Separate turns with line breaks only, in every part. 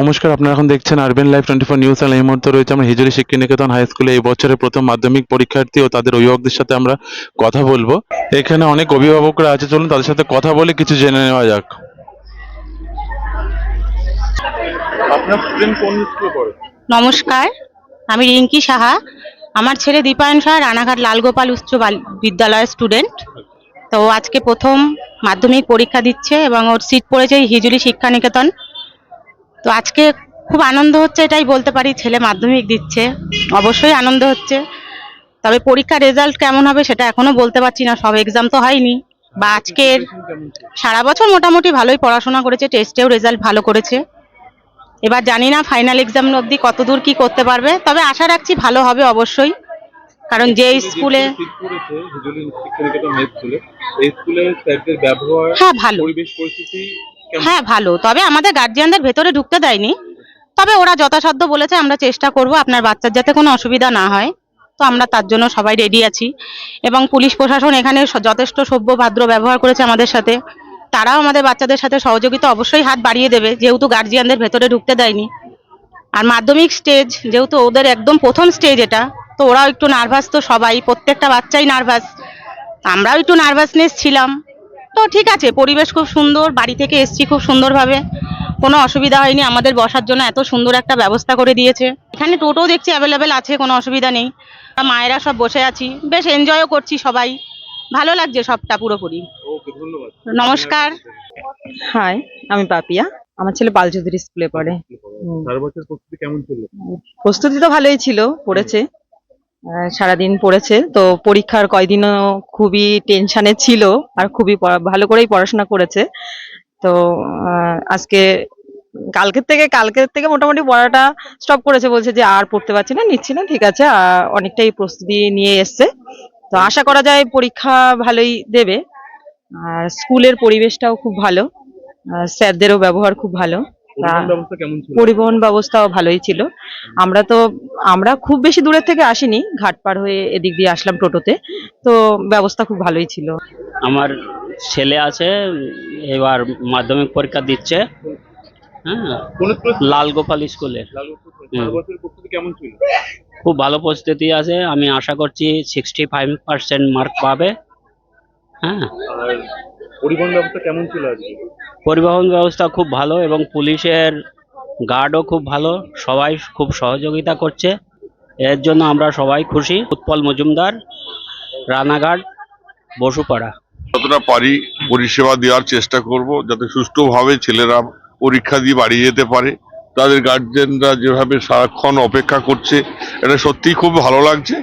নমস্কার, আপনারা এখন দেখছেন আরবেন লাইভ 24 নিউজ চ্যানেল। এই মুহূর্তে রয়েছে আমরা হিজরি শিক্ষা নিকেতন হাই স্কুলে এই বছরের প্রথম মাধ্যমিক পরীক্ষার্থী ও তাদের অভিভাবকদের সাথে আমরা কথা বলবো। এখানে অনেক অভিভাবকরা আছে, চলুন তাদের সাথে কথা বলে কিছু জেনে নেওয়া যাক। আপনার স্টুডেন্ট কোন স্কুলে পড়ে?
নমস্কার, আমি রিঙ্কি সাহা। আমার ছেলে দীপায়ন সাহা রানাঘাট লালগোপাল উচ্চ বিদ্যালয়ের স্টুডেন্ট। তো আজকে প্রথম মাধ্যমিক পরীক্ষা দিচ্ছে এবং ওর সিট পড়েছে হিজুরি শিক্ষা নিকেতন। তো আজকে খুব আনন্দ হচ্ছে, এটাই বলতে পারি। ছেলে মাধ্যমিক দিচ্ছে, অবশ্যই আনন্দ হচ্ছে। তবে পরীক্ষার রেজাল্ট কেমন হবে সেটা এখনো বলতে পারছি না, সব এক্সাম তো হয়নি। বা আজকের সারা বছর মোটামুটি ভালোই পড়াশোনা করেছে, টেস্টেও রেজাল্ট ভালো করেছে। এবার জানি না ফাইনাল এক্সাম অবধি কতদূর কি করতে পারবে, তবে আশা রাখছি ভালো হবে অবশ্যই। কারণ যে স্কুলে হ্যাঁ ভালো, হ্যাঁ ভালো, তবে আমাদের গার্জিয়ানদের ভেতরে ঢুকতে দেয়নি। তবে ওরা যথাসাধ্য বলেছে, আমরা চেষ্টা করব আপনার বাচ্চার যাতে কোনো অসুবিধা না হয়। তো আমরা তার জন্য সবাই রেডি আছি। এবং পুলিশ প্রশাসন এখানে যথেষ্ট সভ্য ভাদ্র ব্যবহার করেছে আমাদের সাথে। তারাও আমাদের বাচ্চাদের সাথে সহযোগিতা অবশ্যই হাত বাড়িয়ে দেবে, যেহেতু গার্জিয়ানদের ভেতরে ঢুকতে দেয়নি। আর মাধ্যমিক স্টেজ যেহেতু ওদের একদম প্রথম স্টেজ এটা, তো ওরাও একটু নার্ভাস। তো সবাই, প্রত্যেকটা বাচ্চাই নার্ভাস, আমরাও একটু নার্ভাসনেস ছিলাম। তো ঠিক আছে, পরিবেশ খুব সুন্দর, বাড়ি থেকে এসছি খুব সুন্দরভাবে, কোনো অসুবিধা হয়নি। আমাদের বসার জন্য এত সুন্দর একটা ব্যবস্থা করে দিয়েছে। এখানে টোটো দেখছি অ্যাভেলেবেল আছে, কোনো অসুবিধা নেই। মায়েরা সব বসে আছি, বেশ এনজয়ও করছি সবাই, ভালো লাগছে সবটা পুরোপুরি। নমস্কার।
হাই, আমি পাপিয়া। আমার ছেলে বালচৌধুরী স্কুলে পড়ে। প্রস্তুতি তো ভালোই ছিল, পড়েছে, সারাদিন পড়েছে। তো পরীক্ষার কয়দিনও খুবই টেনশনে ছিল, আর খুবই ভালো করেই পড়াশোনা করেছে। তো আজকে কালকের থেকে মোটামুটি পড়াটা স্টপ করেছে, বলছে যে আর পড়তে পারছি না, নিচ্ছি না, ঠিক আছে। অনেকটাই প্রস্তুতি নিয়ে এসছে। তো আশা করা যায় পরীক্ষা ভালোই দেবে। আর স্কুলের পরিবেশটাও খুব ভালো, স্যারদেরও ব্যবহার খুব ভালো। পরিবহন ব্যবস্থাও ভালোই ছিল। আমরা খুব বেশি দূরের থেকে আসিনি, ঘাট পার হয়ে এদিক দিয়ে আসলাম টোটোতে। তো ব্যবস্থা খুব ভালোই ছিল।
আমার ছেলে আছে, এবার মাধ্যমিক পরীক্ষা দিচ্ছে। হ্যাঁ, লালগোপাল স্কুলের। খুব ভালো প্রস্তুতি আছে, আমি আশা করছি 65% মার্ক পাবে। হ্যাঁ,
পরিবহন ব্যবস্থা কেমন ছিল আজকে?
পরিবহন ব্যবস্থা খুব ভালো এবং পুলিশের গার্ডও খুব ভালো, সবাই খুব সহযোগিতা করছে। এর জন্য আমরা সবাই খুশি। উৎপল মজুমদার, রানাঘাট, বসুপাড়া।
যতটা পারি পরিষেবা দেওয়ার চেষ্টা করব, যাতে সুষ্ঠুভাবে ছেলেরা পরীক্ষা দিয়ে বাড়ি যেতে পারে। তাদের গার্জেনরা যেভাবে সারাক্ষণ অপেক্ষা করছে, এটা সত্যিই খুব ভালো লাগছে।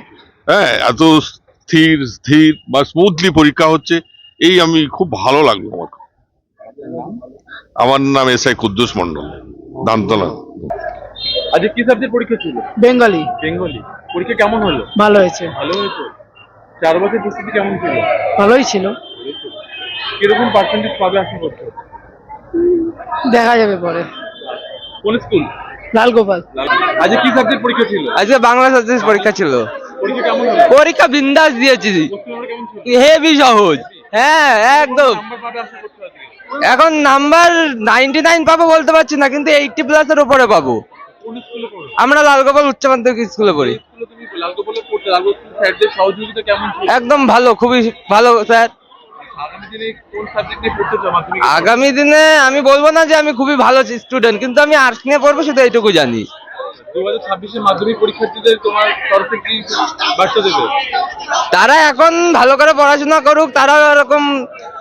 হ্যাঁ, এত স্থির স্থির বা স্মুথলি পরীক্ষা হচ্ছে, এই আমি খুব ভালো লাগলো আমার। আমার নাম এসআই কুদ্দুস মন্ডল, দান্তলা।
আজকে কি সাবজেক্ট পরীক্ষা ছিল?
বেঙ্গলি।
পরীক্ষা কেমন হলো?
ভালো হয়েছে।
4 বছর প্রস্তুতি কেমন ছিল?
ভালোই ছিল।
কিরকম পার্সেন্টেজ পাবে আশা করছো?
দেখা যাবে পরে।
কোন স্কুল?
লালগোপাল।
আজকে কি সাবজেক্ট পরীক্ষা ছিল?
আজকে বাংলা সাবজেক্ট পরীক্ষা ছিল।
পরীক্ষা কেমন হলো?
পরীক্ষা বিন্দাস দিয়েছি, হেভি সহজ। হ্যাঁ একদম। এখন নাম্বার 99 পাবো বলতে পারছি না, কিন্তু 80+ এর উপরে পাবো। আমরা লালগোপাল উচ্চ মাধ্যমিক স্কুলে পড়ি। একদম ভালো, খুবই ভালো স্যার। আগামী দিনে আমি বলবো না যে আমি খুবই ভালো স্টুডেন্ট, কিন্তু আমি আর্টস নিয়ে পড়বো, শুধু এইটুকু জানি।
2026 মাধ্যমিক পরীক্ষার্থীদের তোমার তরফে কি বার্তা দেবে?
তারা এখন ভালো করে পড়াশোনা করুক, তারা এরকম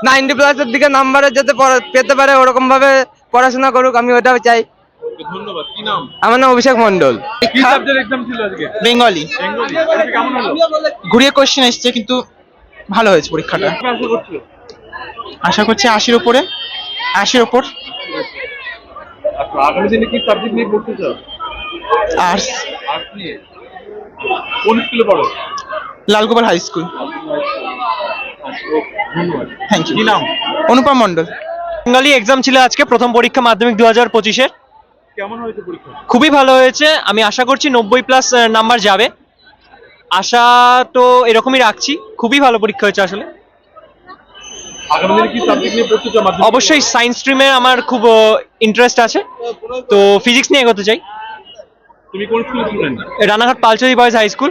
90+ এর দিকে নাম্বারে যাতে পেতে পারে, ওরকম ভাবে পড়াশোনা করুক, আমি ওটা চাই।
ধন্যবাদ। কি নাম?
আমার নাম অভিষেক মন্ডল।
কি সাবজেক্ট এক্সাম ছিল আজকে?
বেঙ্গলি।
পরীক্ষা কেমন হলো?
ঘুরিয়ে কোশ্চেন এসছে, কিন্তু ভালো হয়েছে পরীক্ষাটা। আশা করছি 80-র উপরে। 80-র উপর।
আচ্ছা, আগামী দিনে কি সাবজেক্ট নিয়ে পড়তে চাও?
আর্টস।
আর্টস নিয়ে। কোন স্কুলে পড়ো?
Lalgopal high school. Thank you.
কি নাম?
অনুপম মন্ডল।
বেঙ্গলি এক্সাম ছিল আজকে, প্রথম পরীক্ষা মাধ্যমিক 2025-এর।
কেমন হয়েছে পরীক্ষা?
খুবই ভালো হয়েছে, আমি আশা করছি 90+ নাম্বার যাবে। আশা তো এরকমই রাখছি, খুবই ভালো পরীক্ষা হয়েছে আসলে।
আগামী দিনে কি সাবজেক্ট নিয়ে পড়তে চাও মাধ্যমিক?
অবশ্যই সায়েন্স স্ট্রিমে আমার খুব ইন্টারেস্ট আছে, তো ফিজিক্স নিয়ে এগোতে চাই।
তুমি কোন স্কুলের student?
Ranaghat Palchuri boys high school.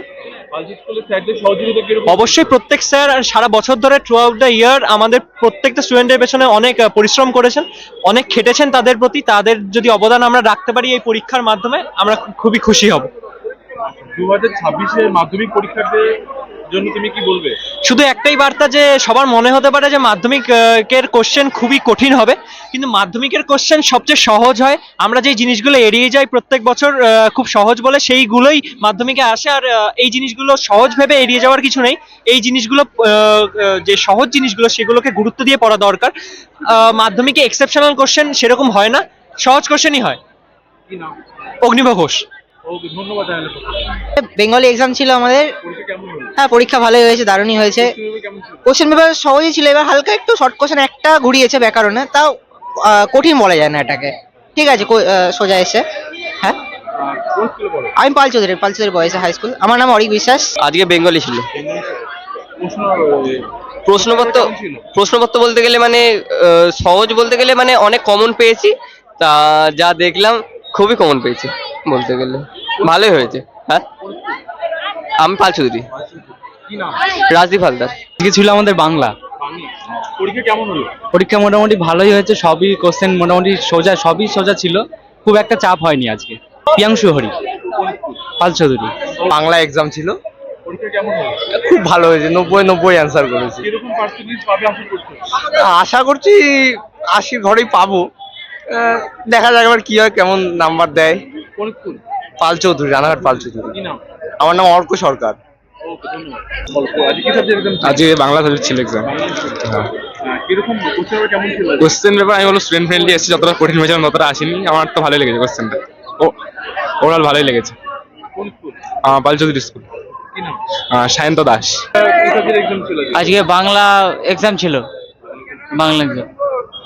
আজকে স্কুলের স্যারদের সহযোগিতা কিরকম?
অবশ্যই প্রত্যেক স্যার সারা বছর ধরে থ্রু আউট দ্য ইয়ার আমাদের প্রত্যেকটা স্টুডেন্টের পেছনে অনেক পরিশ্রম করেছেন, অনেক খেটেছেন। তাদের প্রতি তাদের যদি অবদান আমরা রাখতে পারি এই পরীক্ষার মাধ্যমে, আমরা খুবই খুশি হব।
2026 মাধ্যমিক পরীক্ষার্থীদের জন্য তুমি কি বলবে?
শুধু একটাই বার্তা, যে সবার মনে হতে পারে যে মাধ্যমিকের কোশ্চেন খুবই কঠিন হবে, কিন্তু মাধ্যমিকের কোশ্চেন সবচেয়ে সহজ হয়। আমরা যে জিনিসগুলো এড়িয়ে যাই প্রত্যেক বছর খুব সহজ বলে, সেইগুলোই মাধ্যমিকে আসে। আর এই জিনিসগুলো সহজ ভেবে এড়িয়ে যাওয়ার কিছু নেই। এই জিনিসগুলো যে সহজ জিনিসগুলো সেগুলোকে গুরুত্ব দিয়ে পড়া দরকার। মাধ্যমিকে এক্সেপশনাল কোশ্চেন সেরকম হয় না, সহজ কোশ্চেনই হয়।
কি নাম?
অগ্নিভ ঘোষ।
ওকে, ধন্যবাদ জানালে।
বেঙ্গলি এক্সাম ছিল আমাদের।
পরীক্ষা কেমন হলো?
হ্যাঁ, পরীক্ষা ভালোই হয়েছে, দারুণই হয়েছে।
কেমন ছিল?
কোশ্চেন পেপার সহজই ছিল, এবার হালকা একটু শর্ট কোশ্চেন একটা ঘুরিয়েছে ব্যাকরণে, তাও কঠিন বলা যায় না এটাকে। ঠিক আছে, সোজা এসে। হ্যাঁ,
কোন স্কুলে পড়ো?
আমি পালচৌধুরী বয়েজ হাই স্কুল। আমার নাম অরিক বিশ্বাস।
আজকে বেঙ্গলি ছিল।
প্রশ্ন
প্রশ্নপত্র
কেমন ছিল?
প্রশ্নপত্র বলতে গেলে মানে সহজ বলতে গেলে মানে অনেক কমন পেয়েছি, তা যা দেখলাম খুবই কমন পেয়েছি বলতে গেলে, ভালোই হয়েছে। হ্যাঁ, আমি পালচৌধুরী।
কি নাম?
রাজদীপ হালদার।
আজকে ছিল আমাদের বাংলা
বাংলা। পরীক্ষা কেমন হলো?
পরীক্ষা। মোটামুটি ভালোই হয়েছে, সবই কোশ্চেন মোটামুটি সবই সোজা ছিল, খুব একটা চাপ হয়নি আজকে। প্রিয়াংশু হরি,
কোন স্কুল?
পাল চৌধুরী।
বাংলা এক্সাম ছিল,
পরীক্ষা কেমন হলো?
খুব ভালো হয়েছে, 90 অ্যান্সার করেছি।
কিরকম পার্সেন্টেজ পাবে আশা করছো?
আশা করছি 80 ঘরেই পাবো। দেখা যাক এবার কি হয়, কেমন নাম্বার দেয়।
কোন স্কুল?
পালচৌধুরী, রানাঘাট পালচৌধুরী।
কি নাম?
আমার নাম অর্ক সরকার।
ওকে, ধন্যবাদ। আজকে কি সাবজেক্ট এক্সাম?
আজকে বাংলা সাবজেক্ট ছিল এক্সাম।
কিরকম কোশ্চেন পেপার কেমন ছিল?
কোশ্চেন পেপার আমি বলবো স্টুডেন্ট ফ্রেন্ডলি এসেছে, যতটা কঠিন হয়েছে ততটা আসেনি। আমার তো ভালোই লেগেছে কোশ্চেনটা, ওভারঅল ভালোই লেগেছে।
কোন স্কুল?
পাল চৌধুরী স্কুল।
কি নাম?
সায়ন্ত দাস।
কি সাবজেক্ট এক্সাম ছিল?
আজকে বাংলা এক্সাম ছিল, বাংলা এক্সাম।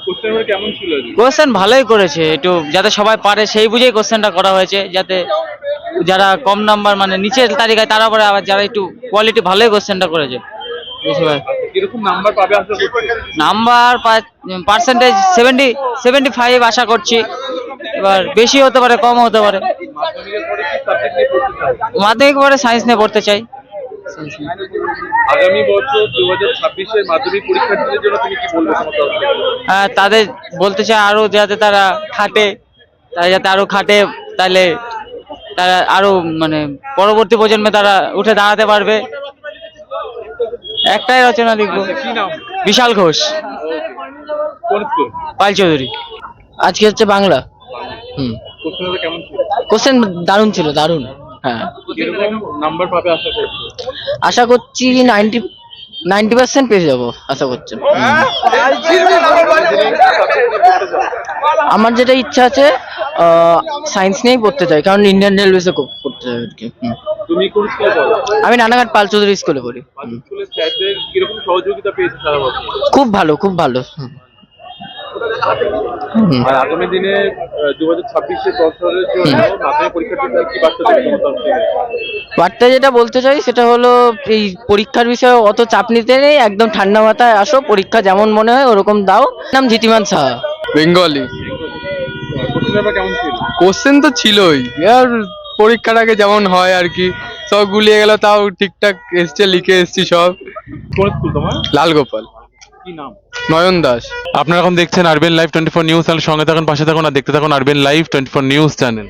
কোশ্চেন পেপার কেমন ছিল?
কোশ্চেন ভালোই করেছে, একটু যাতে সবাই পারে সেই বুঝেই কোশ্চেনটা করা হয়েছে, যাতে যারা কম নাম্বার মানে নিচের তালিকায় তারা পরে, আবার যারা একটু কোয়ালিটি ভালোই কোশ্চেনটা করেছে।
কিরকম নাম্বার পাবে আশা করছো?
নাম্বার পার্সেন্টেজ 75 আশা করছি। এবার বেশি হতে পারে, কম হতে পারে।
মাধ্যমিকের পরে কি সাবজেক্ট নিয়ে পড়তে চাও?
মাধ্যমিক পরে সায়েন্স নিয়ে পড়তে চাই।
আগামী বছর 2026 মাধ্যমিক পরীক্ষার্থীদের জন্য তুমি কি বলবে তোমার তরফ থেকে?
তাদের বলতে চাই আরো যাতে তারা যাতে আরো খাটে, তাহলে তারা আরো মানে পরবর্তী প্রজন্মে তারা উঠে দাঁড়াতে পারবে। একটাই রচনা লিখবো।
কি নাম?
বিশাল ঘোষ,
কোন স্কুল?
পাল চৌধুরী। আজকে হচ্ছে বাংলা।
কোশ্চেন পেপার কেমন ছিল?
কোশ্চেন দারুণ ছিল, দারুণ। হ্যাঁ,
কিরকম নাম্বার পাবে আশা করছো?
আশা করছি 90% পেয়ে যাবো আশা করছি। আমার যেটা ইচ্ছা আছে, সায়েন্স নিয়েই পড়তে চাই, কারণ ইন্ডিয়ান রেলওয়েজে পড়তে চাই আর কি।
তুমি কোন স্কুলে পড়ো?
আমি রানাঘাট পাল চৌধুরী স্কুলে পড়ি।
স্কুলের স্যারদের কিরকম সহযোগিতা পেয়েছে সারা বছর?
খুব ভালো, খুব ভালো।
আর আগামী দিনে 2026 বছরের জন্য মাধ্যমিক পরীক্ষার্থীদের কি বার্তা দেবে তোমার তরফ থেকে?
বার্তা যেটা বলতে চাই সেটা হলো, এই পরীক্ষার বিষয়ে অত চাপ নিতে নেই, একদম ঠান্ডা মাথায় আসো, পরীক্ষা যেমন মনে হয় ওরকম দাও। নাম জিতিমান সাহা।
বেঙ্গলি।
কোশ্চেন পেপার কেমন ছিল?
কোশ্চেন তো ছিলই, আর পরীক্ষাটাকে যেমন হয় আর কি, সব গুলিয়ে গেল, তাও ঠিকঠাক এসছে, লিখে এসছি সব।
কোন স্কুল তোমার?
লালগোপাল।
কি নাম?
নয়ন দাস।
আপনারা এখন দেখছেন আরবিএন লাইভ 24 নিউজ চ্যানেল। সঙ্গে থাকুন, পাশে থাকুন আর দেখতে থাকুন আরবিএন লাইভ 24 নিউজ চ্যানেল।